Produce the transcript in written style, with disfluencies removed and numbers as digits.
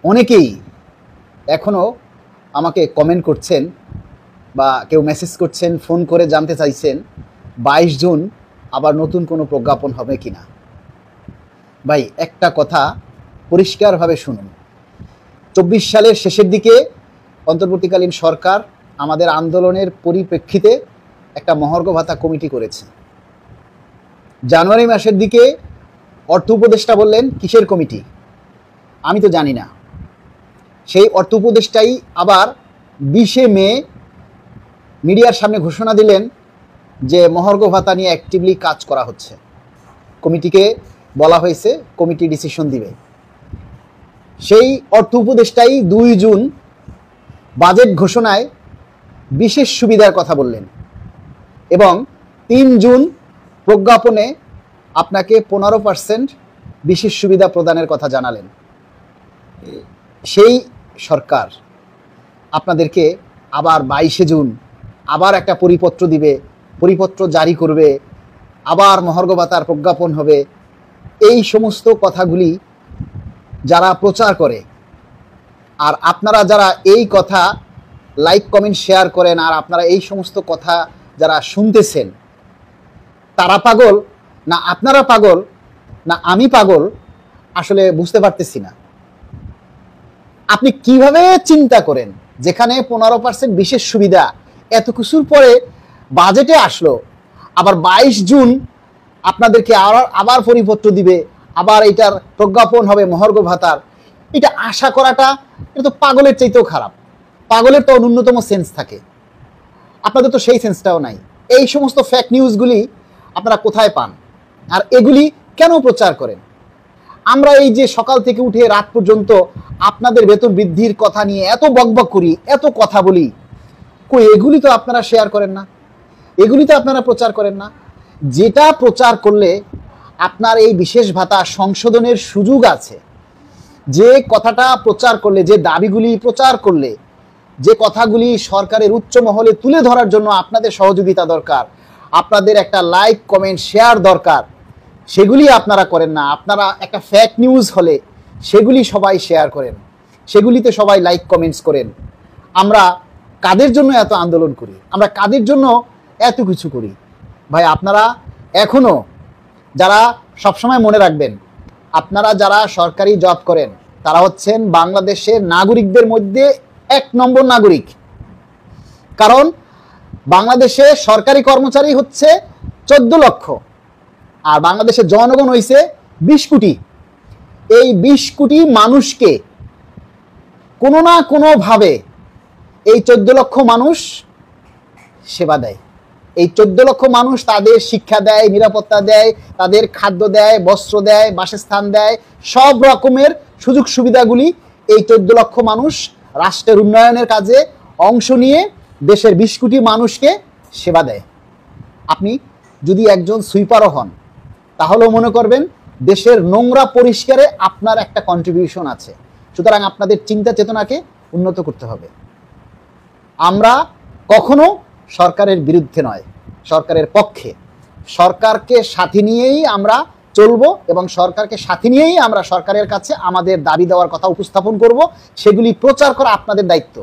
অনেকেই এখনও আমাকে কমেন্ট করছেন বা কেউ মেসেজ করছেন, ফোন করে জানতে চাইছেন 22 জুন আবার নতুন কোনো প্রজ্ঞাপন হবে কিনা। ভাই, একটা কথা পরিষ্কারভাবে শুনুন। 24 সালের শেষের দিকে অন্তর্বর্তীকালীন সরকার আমাদের আন্দোলনের পরিপ্রেক্ষিতে একটা মহার্ঘ ভাতা কমিটি করেছে। জানুয়ারি মাসের দিকে অর্থ উপদেষ্টা বললেন কিসের কমিটি আমি তো জানি না। সেই অর্থ উপদেষ্টাই আবার 20 মে মিডিয়ার সামনে ঘোষণা দিলেন যে মহার্ঘ ভাতা নিয়ে অ্যাক্টিভলি কাজ করা হচ্ছে। কমিটিকে বলা হয়েছে কমিটি ডিসিশন দিবে। সেই অর্থ উপদেষ্টাই 2 জুন বাজেট ঘোষণায় বিশেষ সুবিধার কথা বললেন এবং 3 জুন প্রজ্ঞাপনে আপনাকে 15% বিশেষ সুবিধা প্রদানের কথা জানালেন। সেই সরকার আপনাদেরকে আবার 22 জুন আবার একটা পরিপত্র দিবে, পরিপত্র জারি করবে, আবার মহার্ঘ ভাতার প্রজ্ঞাপন হবে। এই সমস্ত কথাগুলি যারা প্রচার করে আর আপনারা যারা এই কথা লাইক কমেন্ট শেয়ার করেন আর আপনারা এই সমস্ত কথা যারা শুনতেছেন, তারা পাগল না আপনারা পাগল না আমি পাগল আসলে বুঝতে পারতেছি না। আপনি কিভাবে চিন্তা করেন যেখানে 15% বিশেষ সুবিধা এত কিছুর পরে বাজেটে আসলো, আবার 22 জুন আপনাদেরকে আবার পরিপত্র দিবে, আবার এটার প্রজ্ঞাপন হবে মহার্ঘ ভাতার। এটা আশা করাটা এটা তো পাগলের চাইতেও খারাপ। পাগলের তো ন্যূনতম সেন্স থাকে, আপনাদের তো সেই সেন্সটাও নাই। এই সমস্ত ফেক নিউজগুলি আপনারা কোথায় পান আর এগুলি কেন প্রচার করেন? আমরা এই যে সকাল থেকে উঠে রাত পর্যন্ত আপনাদের বেতন বৃদ্ধির কথা নিয়ে এত বকবক করি, এত কথা বলি, কই এগুলি তো আপনারা শেয়ার করেন না, এগুলি তো আপনারা প্রচার করেন না। যেটা প্রচার করলে আপনার এই বিশেষ ভাতা সংশোধনের সুযোগ আছে, যে কথাটা প্রচার করলে, যে দাবিগুলি প্রচার করলে, যে কথাগুলি সরকারের উচ্চ মহলে তুলে ধরার জন্য আপনাদের সহযোগিতা দরকার, আপনাদের একটা লাইক কমেন্ট শেয়ার দরকার, সেগুলি আপনারা করেন না। আপনারা একটা ফেক নিউজ হলে সেগুলি সবাই শেয়ার করেন, সেগুলিতে সবাই লাইক কমেন্টস করেন। আমরা কাদের জন্য এত আন্দোলন করি, আমরা কাদের জন্য এত কিছু করি? ভাই, আপনারা এখনও যারা সবসময় মনে রাখবেন, আপনারা যারা সরকারি জব করেন তারা হচ্ছেন বাংলাদেশের নাগরিকদের মধ্যে 1 নম্বর নাগরিক। কারণ বাংলাদেশে সরকারি কর্মচারী হচ্ছে 14 লক্ষ আর বাংলাদেশের জনগণ হয়েছে 20 কোটি। এই 20 কোটি মানুষকে কোনো না কোনোভাবে এই 14 লক্ষ মানুষ সেবা দেয়। এই 14 লক্ষ মানুষ তাদের শিক্ষা দেয়, নিরাপত্তা দেয়, তাদের খাদ্য দেয়, বস্ত্র দেয়, বাসস্থান দেয়, সব রকমের সুযোগ সুবিধাগুলি এই 14 লক্ষ মানুষ রাষ্ট্রের উন্নয়নের কাজে অংশ নিয়ে দেশের 20 কোটি মানুষকে সেবা দেয়। আপনি যদি একজন সুইপারও হন তাহলেও মনে করবেন দেশের নোংরা পরিষ্কারে আপনার একটা কন্ট্রিবিউশন আছে। সুতরাং আপনাদের চিন্তা চেতনাকে উন্নত করতে হবে। আমরা কখনো সরকারের বিরুদ্ধে নয়, সরকারের পক্ষে। সরকারকে সাথে নিয়েই আমরা চলবো এবং সরকারকে সাথে নিয়েই আমরা সরকারের কাছে আমাদের দাবি দেওয়ার কথা উপস্থাপন করব। সেগুলি প্রচার করা আপনাদের দায়িত্ব।